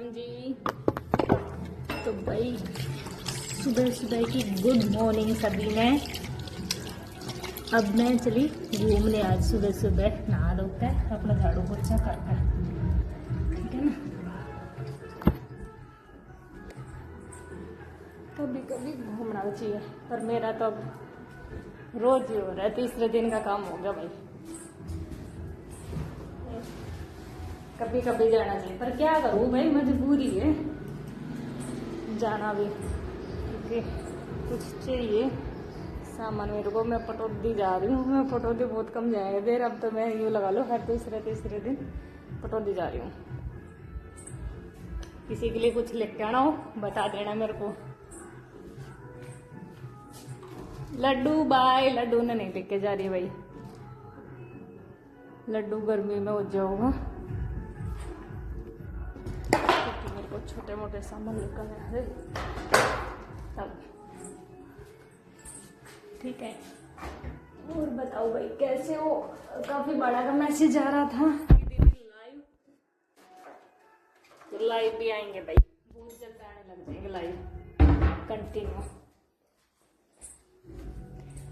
जी। तो भाई सुबह सुबह की गुड मॉर्निंग सभी ने। अब मैं चली घूमने आज सुबह सुबह, नहा धोकर अपना झाड़ू पोछा करकर, ठीक है ना। कभी कभी घूमना चाहिए, पर मेरा तो अब रोज ही हो रहा है, तीसरे दिन का काम हो गया भाई। कभी कभी जाना चाहिए, पर क्या करूँ भाई, मजबूरी है जाना भी, क्योंकि कुछ चाहिए सामान मेरे को। मैं पटौदी जा रही हूँ, मैं पटौदी बहुत कम जाएगा देर, अब तो मैं यूँ लगा लो हर दूसरे तीसरे दिन पटौदी जा रही हूँ। किसी के लिए कुछ लेके आना हो बता देना मेरे को। लड्डू बाय, लड्डू ने नहीं लेके जा रही भाई, लड्डू गर्मी में हो जाऊंगा, क्योंकि मेरे को छोटे मोटे सामान लेकर आए तब, ठीक है। और बताओ भाई कैसे हो। काफी बड़ा का मैसेज आ रहा था लाइव, तो लाइव भी आएंगे भाई, बहुत जल्द आने लग जाएंगे लाइव।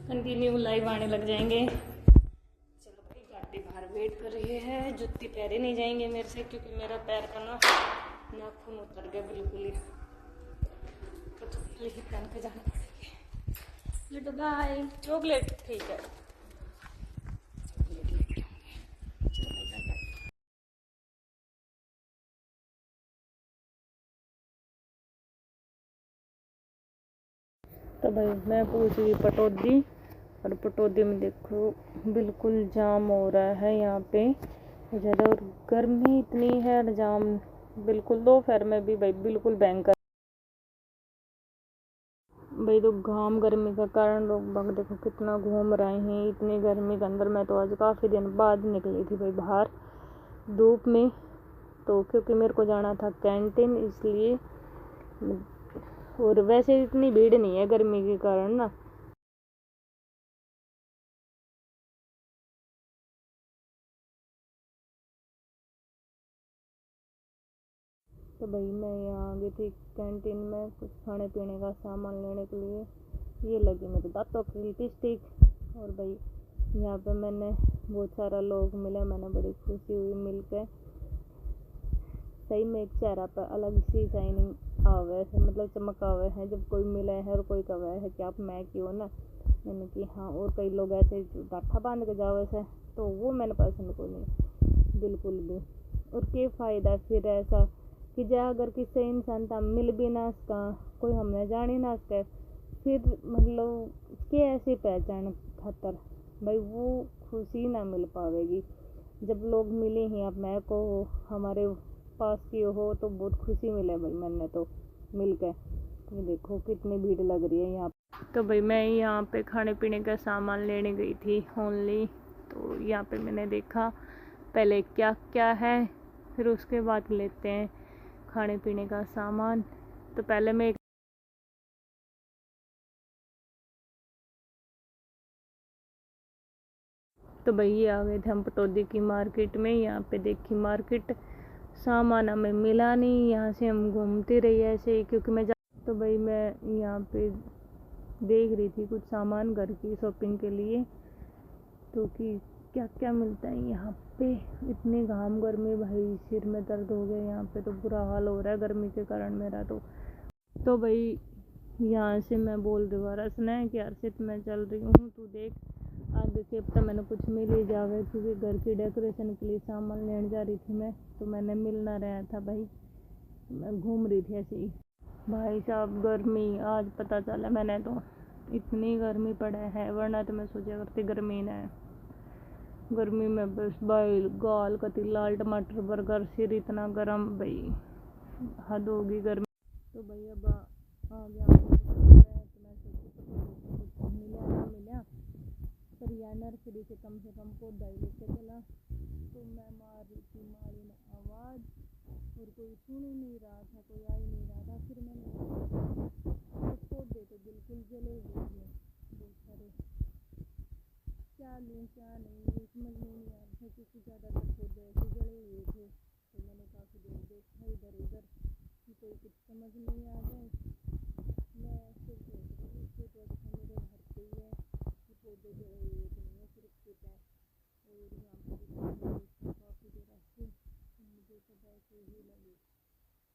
कंटिन्यू लाइव आने लग जाएंगे। चलो भाई, गाड़ी बाहर वेट कर रही है। जूती पैरे नहीं जाएंगे मेरे से, क्योंकि मेरा पैर का नाखून उतर गया बिल्कुल ही, तो थोड़ी ही पहन के जाना पड़ेगी। लड्डू बाय, चॉकलेट ठीक है, चॉकलेट लेके आऊंगी। चलो भाई बाय। तो भाई मैं पूछ रही पटौदी, और पटौदी में देखो बिल्कुल जाम हो रहा है यहाँ पे ज़्यादा, और गर्मी इतनी है और जाम बिल्कुल। दोपहर में भी भाई बिल्कुल भयंकर भाई, तो घाम गर्मी का कारण लोग बाग देखो कितना घूम रहे हैं इतनी गर्मी के अंदर। मैं तो आज काफ़ी दिन बाद निकली थी भाई बाहर धूप में, तो क्योंकि मेरे को जाना था कैंटीन इसलिए। और वैसे इतनी भीड़ नहीं है गर्मी के कारण ना। तो भाई मैं यहाँ आ गई थी कैंटीन में कुछ खाने पीने का सामान लेने के लिए। ये लगी मेरे दांतों की लिपस्टिक, और भाई यहाँ पे मैंने बहुत सारा लोग मिले, मैंने बड़ी खुशी हुई मिलकर। सही में एक चेहरा पर अलग सी शाइनिंग आवे है, मतलब चमक आवे है जब कोई मिले है और कोई कहे है कि आप मैं क्यों ना। मैंने कि हाँ, और कई लोग ऐसे गाठा बांध के जावे से, तो वो मैंने पसंद को नहीं बिल्कुल भी। और क्या फ़ायदा फिर ऐसा कि जा अगर किसी इंसान था मिल भी ना सका, कोई हमने जान ही ना सके, फिर मतलब कि ऐसी पहचान खातर भाई वो खुशी ना मिल पावेगी। जब लोग मिले ही, अब मैं को हमारे पास की हो तो बहुत खुशी मिले भाई। मैंने तो मिल के ये देखो कितनी भीड़ लग रही है यहाँ। तो भाई मैं यहाँ पे खाने पीने का सामान लेने गई थी ओनली, तो यहाँ पे मैंने देखा पहले क्या क्या है, फिर उसके बाद लेते हैं खाने पीने का सामान। तो पहले मैं तो भाई आ गए थे हम पटौदी की मार्केट में। यहाँ पे देखी मार्केट, सामान हमें मिला नहीं, यहाँ से हम घूमते रहे ऐसे ही, क्योंकि तो भाई मैं यहाँ पे देख रही थी कुछ सामान घर की शॉपिंग के लिए, तो कि क्या क्या मिलता है यहाँ पे। इतनी घाम गर्मी भाई, सिर में दर्द हो गया, यहाँ पे तो बुरा हाल हो रहा है गर्मी के कारण मेरा तो भाई यहाँ से मैं बोल रही हूँ रस ने कि अर्षित मैं चल रही हूँ, तू देख आगे के तो मैंने कुछ मिल ही जावे, क्योंकि घर की डेकोरेशन के लिए सामान लेने जा रही थी मैं, तो मैंने मिल ना रहा था भाई, मैं घूम रही थी ऐसे ही। भाई साहब गर्मी आज पता चला मैंने तो, इतनी गर्मी पड़ा है, वरना तो मैं सोचा करती गर्मी ना है। गर्मी में बस भाई गाल कति लाल टमाटर बर्गर, सिर इतना गर्म भाई, हद होगी गर्मी। तो भाई अब आ गया तो मैं सोची कुछ मिला ना मिला, पर यहाँ नर्सरी से कम पौधा ही लेके चला। तो मैं मार रही थी मारी में आवाज़, और कोई सुन ही नहीं रहा था, कोई आ ही नहीं रहा था। फिर मैंने पौधे तो बिल्कुल जले हुए थे बहुत सारे, क्या लूँ क्या नहीं समझ में नहीं आ रहा था, क्योंकि ज़्यादातर पौधे ऐसे जले हुए थे। तो मैंने काफ़ी देर देखा इधर उधर, समझ नहीं आ गए। मैं फिर सोच रही हूँ कि तो अच्छा मेरे घर पे ही है कि पौधे जो है ये नहीं है सुरक्षित है। और यहाँ पर काफ़ी देर से मुझे तो ऐसे ही लगे।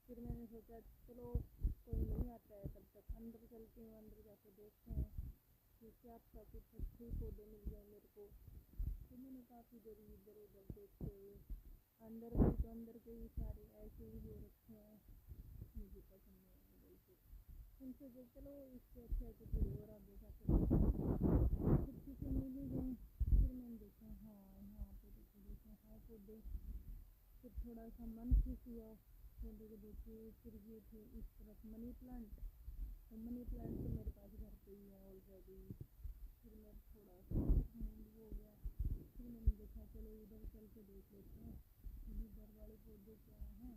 फिर मैंने सोचा चलो कोई नहीं आता है तब तक अंदर चलती हूँ, अंदर जाके देखते हैं कि क्या पता कुछ अच्छे पौधे मिल जाए मेरे को। तो मैंने काफ़ी देर इधर उधर देखते हुए अंदर गई तो अंदर के भी सारे ऐसे ही हो रखे हैं, मुझे पसंद नहीं आया बिल्कुल। फिर सोचा चलो इससे अच्छा है कि थोड़ी और आगे जाके फिर किसी मिल ही गए। फिर मैंने देखा हाँ यहाँ पे तो थोड़े से है पौधे। फिर थोड़ा सा मन खुश हुआ पौधे को देख के। फिर ये थे इस तरफ मनी प्लांट, तो मनी प्लांट तो मेरे पास घर पे ही है ऑलरेडी। फिर मैं थोड़ा सा मूड हो गया। फिर मैंने देखा चलो इधर चल के देख लेते हैं इधर वाले पौधे क्या हैं।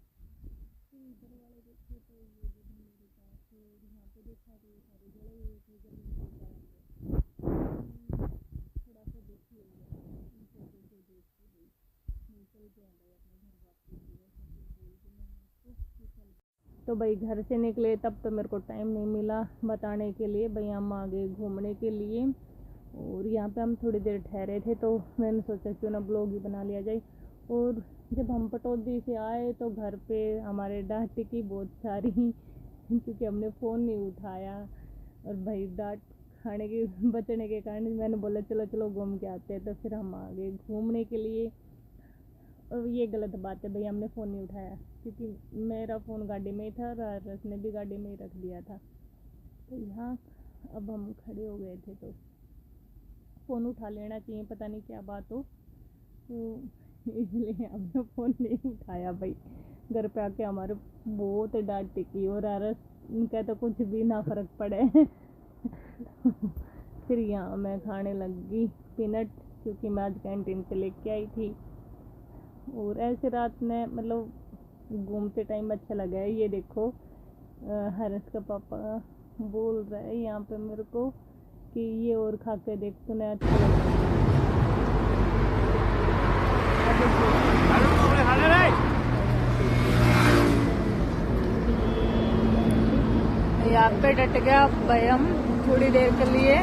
फिर इधर वाले देखे तो ये भी मेरे पास। और यहाँ पे देखा तो ये सारे जड़े हुए थे जमीन के कारण। थोड़ा सा दुखी हो गया इन पौधों को देख के। भाई नहीं चल के आ गए अपने घर वापस ऐसा फिर बोल के मैंने उसको चल। तो भाई घर से निकले तब तो मेरे को टाइम नहीं मिला बताने के लिए भाई हम आगे घूमने के लिए। और यहाँ पे हम थोड़ी देर ठहरे थे तो मैंने सोचा क्यों ना ब्लॉग ही बना लिया जाए। और जब हम पटौदी से आए तो घर पे हमारे डांट टिकी बहुत सारी क्योंकि हमने फ़ोन नहीं उठाया। और भाई डांट खाने के बचने के कारण मैंने बोला चलो चलो घूम के आते हैं। तो फिर हम आ गए घूमने के लिए। और ये गलत बात है भाई, हमने फ़ोन नहीं उठाया क्योंकि मेरा फ़ोन गाड़ी में ही था और उसने भी गाड़ी में ही रख दिया था। तो यहाँ अब हम खड़े हो गए थे तो फ़ोन उठा लेना चाहिए, पता नहीं क्या बात हो तो इसलिए हमने फ़ोन नहीं उठाया भाई। घर पे आके हमारे बहुत डांट टिकी और आरस उनका तो कुछ भी ना फ़र्क पड़े फिर यहाँ मैं खाने लगी पीनट क्योंकि मैं आज कैंटीन से लेके आई थी। और ऐसे रात में मतलब घूमते टाइम अच्छा लगा है। ये देखो हर्ष का पापा बोल रहा है यहाँ पे मेरे को कि ये और खा के देख तुम्हें अच्छा लगेगा। यहाँ पे डट गया भयम थोड़ी देर के लिए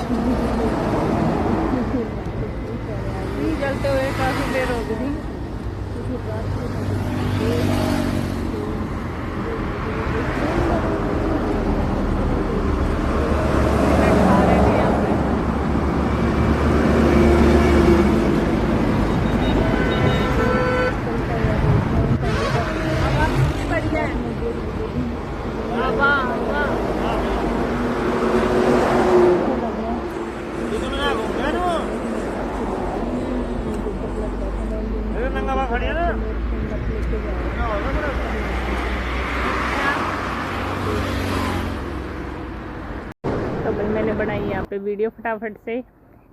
जलते हुए काफी देर हो गई। तो भाई मैंने बनाई यहाँ पे वीडियो फटाफट से।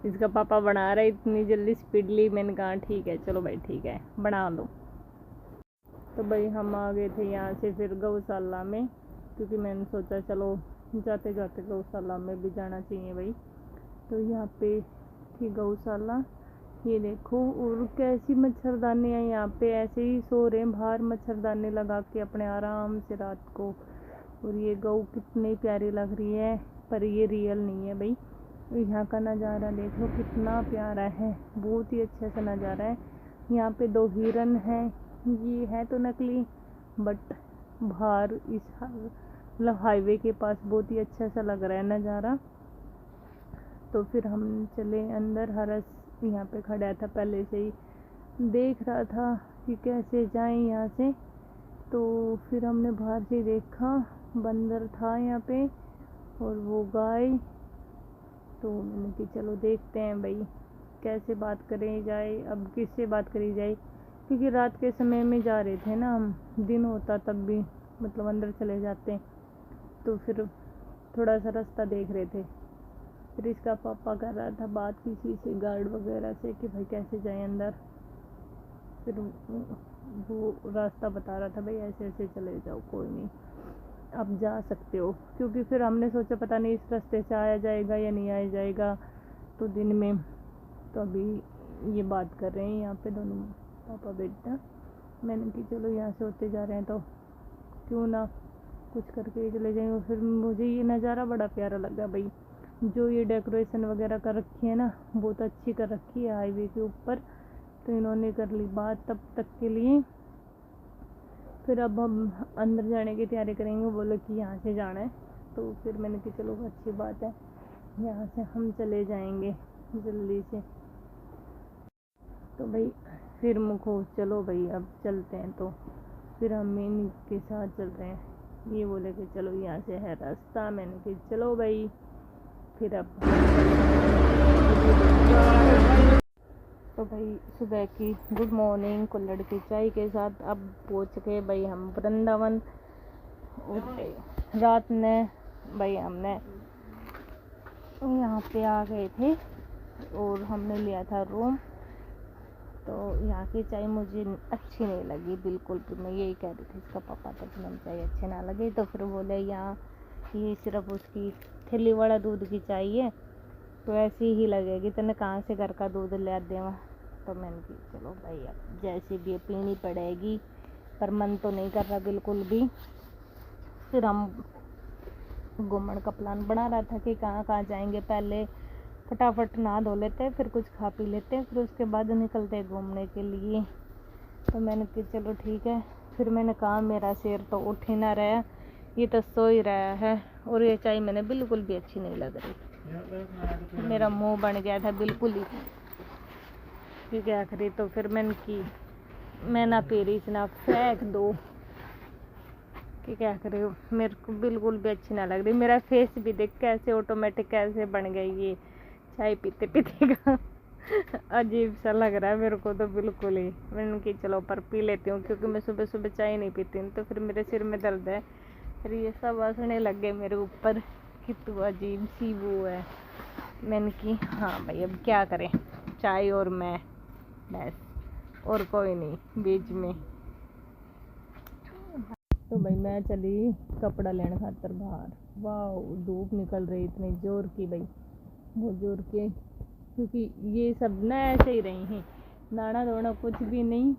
इसका पापा बना रहा है इतनी जल्दी स्पीडली। मैंने कहा ठीक है चलो भाई ठीक है बना दो। तो भाई हम आ गए थे यहाँ से फिर गौशाला में क्योंकि मैंने सोचा चलो जाते जाते गौशाला में भी जाना चाहिए भाई। तो यहाँ पे थी गौशाला, ये देखो। और कैसी मच्छरदानी है यहाँ पे, ऐसे ही सो रहे हैं बाहर मच्छरदानी लगा के अपने आराम से रात को। और ये गऊ कितनी प्यारी लग रही है पर ये रियल नहीं है भाई। यहाँ का नज़ारा देखो कितना प्यारा है, बहुत ही अच्छा सा नज़ारा है। यहाँ पे 2 हिरन हैं, ये है तो नकली बट बाहर इस मतलब हाईवे के पास बहुत ही अच्छा सा लग रहा है नज़ारा। तो फिर हम चले अंदर। हरस यहाँ पे खड़ा था पहले से ही देख रहा था कि कैसे जाएं यहाँ से। तो फिर हमने बाहर से देखा बंदर था यहाँ पे और वो गाय। तो मैंने कि चलो देखते हैं भाई कैसे बात करी जाए, अब किससे बात करी जाए क्योंकि रात के समय में जा रहे थे ना हम, दिन होता तब भी मतलब अंदर चले जाते। तो फिर थोड़ा सा रास्ता देख रहे थे। फिर इसका पापा कर रहा था बात किसी से गार्ड वगैरह से कि भाई कैसे जाएं अंदर। फिर वो रास्ता बता रहा था भाई ऐसे ऐसे चले जाओ कोई नहीं आप जा सकते हो। क्योंकि फिर हमने सोचा पता नहीं इस रास्ते से आया जाएगा या नहीं आया जाएगा तो दिन में। तो अभी ये बात कर रहे हैं यहाँ पे दोनों पापा बेटा। मैंने कि चलो यहाँ से होते जा रहे हैं तो क्यों ना कुछ करके चले जाएंगे। फिर मुझे ये नज़ारा बड़ा प्यारा लगा भाई, जो ये डेकोरेशन वगैरह कर रखी है ना, बहुत अच्छी कर रखी है हाईवे के ऊपर। तो इन्होंने कर ली बात तब तक के लिए। फिर अब हम अंदर जाने की तैयारी करेंगे, बोले कि यहाँ से जाना है। तो फिर मैंने कहा चलो अच्छी बात है, यहाँ से हम चले जाएंगे जल्दी से। तो भाई फिर मुझको चलो भाई अब चलते हैं। तो फिर हम इन्हीं के साथ चल रहे हैं। ये बोले कि चलो यहाँ से है रास्ता। मैंने कहा चलो भाई। फिर अब तो भाई सुबह की गुड मॉर्निंग कुल्हड़ की चाय के साथ अब पहुँच गए भाई हम वृंदावन। रात में भाई हमने यहाँ पे आ गए थे और हमने लिया था रूम। तो यहाँ की चाय मुझे अच्छी नहीं लगी बिल्कुल भी। मैं यही कह रही थी इसका पापा तक मैंने चाय अच्छी ना लगी। तो फिर बोले यहाँ ये सिर्फ उसकी थैली वाला दूध की चाय है, तो ऐसी ही लगेगी, तेने कहाँ से घर का दूध ले देवा। तो मैंने कहा चलो भाई अब जैसे भी पीनी पड़ेगी, पर मन तो नहीं कर रहा बिल्कुल भी। फिर हम घूमने का प्लान बना रहा था कि कहाँ कहाँ जाएंगे। पहले फटाफट नहा धो लेते, फिर कुछ खा पी लेते, फिर उसके बाद निकलते घूमने के लिए। तो मैंने कहा चलो ठीक है। फिर मैंने कहा मेरा शेर तो उठ ही ना रहा, ये तो सो ही रहा है। और ये चाय मैंने बिल्कुल भी अच्छी नहीं लग रही, मेरा मुंह बन गया था बिल्कुल ही कि क्या करी। तो फिर मैंने की मैं ना पी रही थी ना फेंक दो कि क्या करे, मेरे को बिल्कुल भी अच्छी ना लग रही। मेरा फेस भी देख कैसे ऑटोमेटिक कैसे बन गई ये चाय पीते पीते का अजीब सा लग रहा है मेरे को तो बिल्कुल ही। मैंने की चलो पर पी लेती हूँ, क्योंकि मैं सुबह सुबह चाय नहीं पीती हूँ। तो फिर मेरे सिर में दर्द है, फिर ये सब हंसने लग गए मेरे ऊपर कि तू अजीब सी वो है। मैंने की हाँ भाई अब क्या करें, चाय और मैं बस, और कोई नहीं बीच में। तो भाई मैं चली कपड़ा लेने खातर बाहर। वाह धूप निकल रही इतनी जोर की भाई, बहुत जोर के, क्योंकि ये सब ना ऐसे ही रही हैं, नाना धोना कुछ भी नहीं।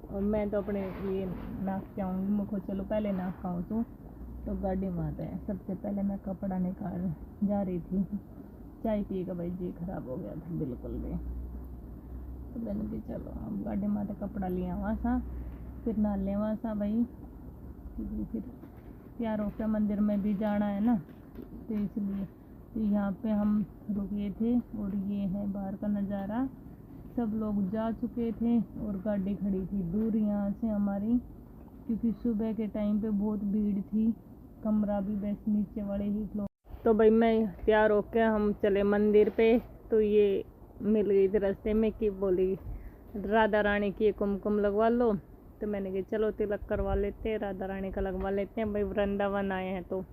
और मैं तो अपने ये नाक जाऊँगी, मुझको चलो पहले नाक खाऊँ तो गाड़ी मार रहे हैं। सबसे पहले मैं कपड़ा निकाल जा रही थी, चाय पी का भाई जी खराब हो गया था बिल्कुल भी। तो मैंने भी चलो हम गाड़ी मारे कपड़ा लिया वहाँ सा, फिर ना ले वहाँ सा भाई, क्योंकि फिर प्यारों के मंदिर में भी जाना है ना, तो इसलिए। तो यहाँ पे हम रुके थे और ये है बाहर का नज़ारा। सब लोग जा चुके थे और गाड़ी खड़ी थी दूर यहाँ से हमारी, क्योंकि सुबह के टाइम पे बहुत भीड़ थी। कमरा भी बस नीचे वाले ही लोग। तो भाई मैं तैयार होके हम चले मंदिर पे। तो ये मिल गई थी रास्ते में कि बोली राधा रानी की कुमकुम लगवा लो। तो मैंने कहा चलो तिलक करवा लेते हैं, राधा रानी का लगवा लेते हैं भाई, वृंदावन आए हैं। तो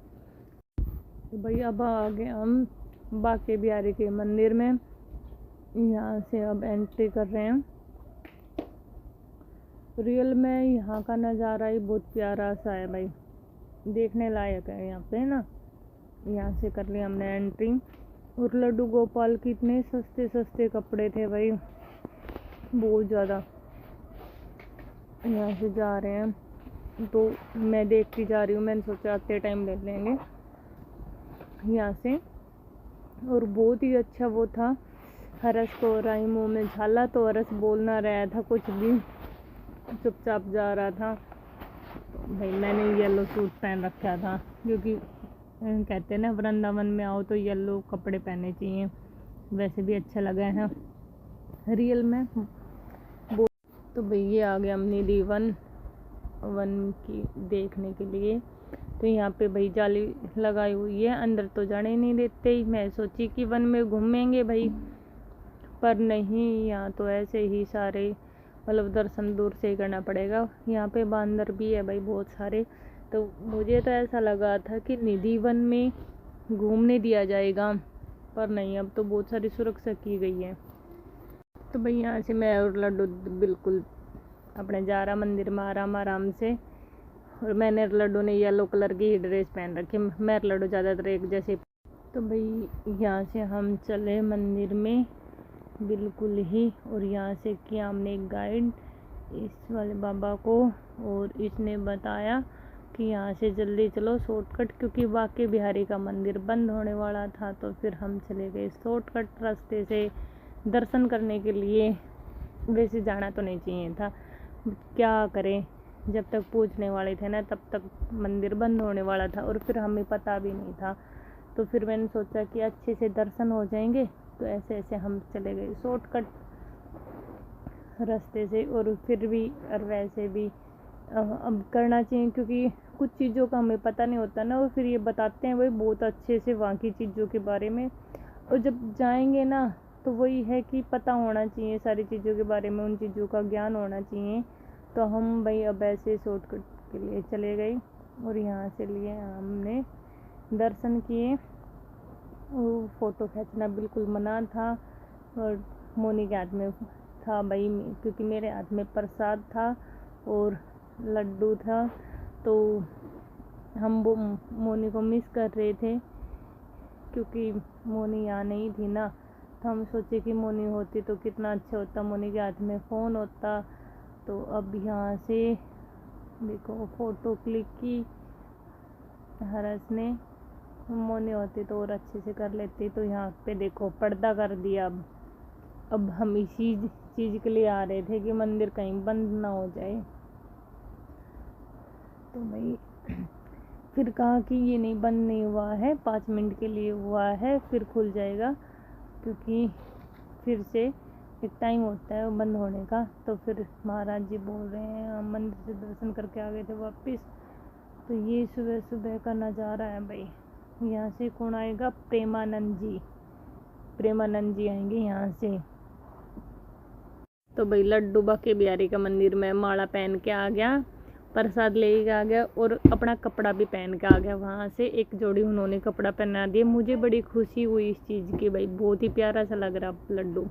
भाई अब आ गए हम बांके बिहारी के मंदिर में। यहाँ से अब एंट्री कर रहे हैं। रियल में यहाँ का नज़ारा ही बहुत प्यारा सा है भाई, देखने लायक है यहाँ पे ना। यहाँ से कर लिया हमने एंट्री। और लड्डू गोपाल के इतने सस्ते सस्ते कपड़े थे भाई, बहुत ज़्यादा। यहाँ से जा रहे हैं तो मैं देखती जा रही हूँ, मैंने सोचा आते टाइम ले लेंगे यहाँ से। और बहुत ही अच्छा वो था, हरस को राई मुँह में झाला, तो हरस बोल ना रहा था कुछ भी, चुपचाप जा रहा था। तो भाई मैंने येलो सूट पहन रखा था, क्योंकि कहते हैं ना वृंदावन में आओ तो येलो कपड़े पहने चाहिए, वैसे भी अच्छा लगा है रियल में। तो भाई ये आ गया हमने दी वन की देखने के लिए। तो यहाँ पे भाई जाली लगाई हुई है, अंदर तो जाने नहीं देते ही। मैं सोची कि वन में घूमेंगे भाई, पर नहीं, यहाँ तो ऐसे ही सारे मतलब दर्शन दूर से ही करना पड़ेगा। यहाँ पे बांदर भी है भाई बहुत सारे। तो मुझे तो ऐसा लगा था कि निधि वन में घूमने दिया जाएगा, पर नहीं, अब तो बहुत सारी सुरक्षा की गई है। तो भाई यहाँ से मैं और लड्डू बिल्कुल अपने जा रहा मंदिर में आराम से। और मैंने लड्डू ने येलो कलर की ड्रेस पहन रखी, मैं लड्डू ज़्यादातर एक जैसे। तो भाई यहाँ से हम चले मंदिर में बिल्कुल ही। और यहाँ से किया हमने एक गाइड इस वाले बाबा को, और इसने बताया कि यहाँ से जल्दी चलो शॉर्टकट, क्योंकि बांके बिहारी का मंदिर बंद होने वाला था। तो फिर हम चले गए शॉर्टकट रास्ते से दर्शन करने के लिए। वैसे जाना तो नहीं चाहिए था, क्या करें, जब तक पूछने वाले थे ना तब तक मंदिर बंद होने वाला था और फिर हमें पता भी नहीं था। तो फिर मैंने सोचा कि अच्छे से दर्शन हो जाएंगे, तो ऐसे ऐसे हम चले गए शॉर्टकट रास्ते से। और फिर भी और वैसे भी अब करना चाहिए, क्योंकि कुछ चीज़ों का हमें पता नहीं होता ना, और फिर ये बताते हैं वही बहुत अच्छे से वहाँ की चीज़ों के बारे में। और जब जाएंगे ना तो वही है कि पता होना चाहिए सारी चीज़ों के बारे में, उन चीज़ों का ज्ञान होना चाहिए। तो हम भाई अब ऐसे शॉर्टकट के लिए चले गए और यहाँ से लिए हमने दर्शन किए। वो फ़ोटो खींचना बिल्कुल मना था और मोनी के हाथ में था भाई, क्योंकि मेरे हाथ में प्रसाद था और लड्डू था। तो हम वो मोनी को मिस कर रहे थे, क्योंकि मोनी यहाँ नहीं थी ना। तो हम सोचे कि मोनी होती तो कितना अच्छा होता, मोनी के हाथ में फ़ोन होता। तो अब यहाँ से देखो फ़ोटो क्लिक की हरस ने, मोनी होती तो और अच्छे से कर लेती। तो यहाँ पे देखो पर्दा कर दिया। अब हम इसी चीज़ के लिए आ रहे थे कि मंदिर कहीं बंद ना हो जाए। तो भाई फिर कहा कि ये नहीं, बंद नहीं हुआ है, 5 मिनट के लिए हुआ है, फिर खुल जाएगा, क्योंकि फिर से एक टाइम होता है बंद होने का। तो फिर महाराज जी बोल रहे हैं, हम मंदिर से दर्शन करके आ गए थे वापस। तो ये सुबह सुबह का नज़ारा है भाई। यहाँ से कौन आएगा? प्रेमानंद जी आएंगे यहाँ से। तो भाई लड्डू बांके बिहारी का मंदिर में माला पहन के आ गया, प्रसाद लेके आ गया और अपना कपड़ा भी पहन के आ गया। वहाँ से एक जोड़ी उन्होंने कपड़ा पहना दिया। मुझे बड़ी खुशी हुई इस चीज़ की भाई, बहुत ही प्यारा सा लग रहा लड्डू।